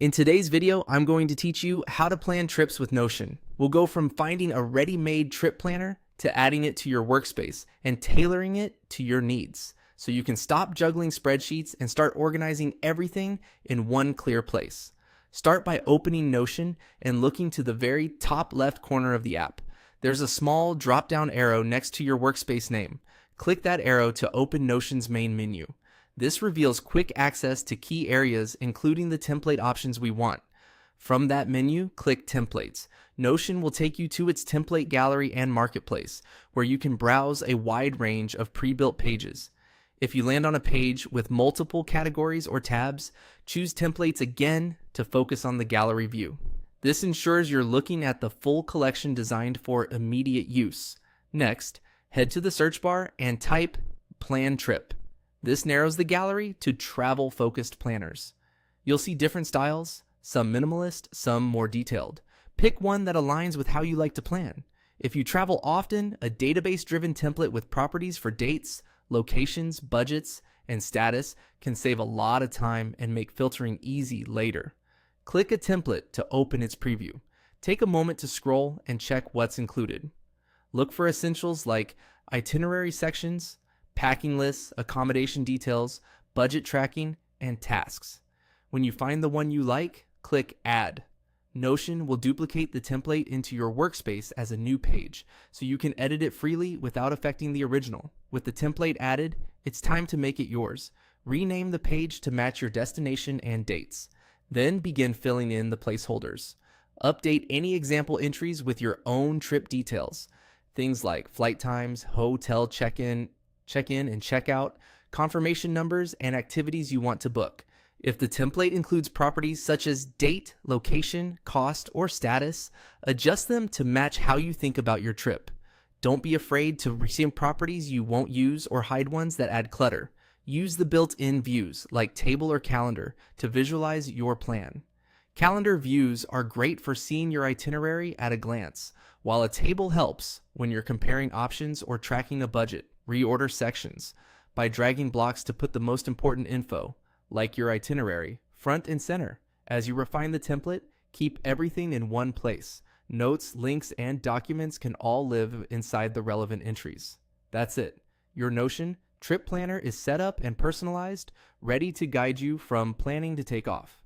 In today's video, I'm going to teach you how to plan trips with Notion. We'll go from finding a ready-made trip planner to adding it to your workspace and tailoring it to your needs, so you can stop juggling spreadsheets and start organizing everything in one clear place. Start by opening Notion and looking to the very top left corner of the app. There's a small drop-down arrow next to your workspace name. Click that arrow to open Notion's main menu. This reveals quick access to key areas, including the template options we want. From that menu, click Templates. Notion will take you to its template gallery and marketplace, where you can browse a wide range of pre-built pages. If you land on a page with multiple categories or tabs, choose Templates again to focus on the gallery view. This ensures you're looking at the full collection designed for immediate use. Next, head to the search bar and type Plan Trip. This narrows the gallery to travel-focused planners. You'll see different styles, some minimalist, some more detailed. Pick one that aligns with how you like to plan. If you travel often, a database-driven template with properties for dates, locations, budgets, and status can save a lot of time and make filtering easy later. Click a template to open its preview. Take a moment to scroll and check what's included. Look for essentials like itinerary sections, packing lists, accommodation details, budget tracking, and tasks. When you find the one you like, click Add. Notion will duplicate the template into your workspace as a new page, so you can edit it freely without affecting the original. With the template added, it's time to make it yours. Rename the page to match your destination and dates. Then begin filling in the placeholders. Update any example entries with your own trip details. Things like flight times, hotel check-in and check-out, confirmation numbers, and activities you want to book. If the template includes properties such as date, location, cost, or status, adjust them to match how you think about your trip. Don't be afraid to rename properties you won't use or hide ones that add clutter. Use the built-in views like table or calendar to visualize your plan. Calendar views are great for seeing your itinerary at a glance, while a table helps when you're comparing options or tracking a budget. Reorder sections by dragging blocks to put the most important info, like your itinerary, front and center. As you refine the template, keep everything in one place. Notes, links, and documents can all live inside the relevant entries. That's it. Your Notion trip planner is set up and personalized, ready to guide you from planning to take off.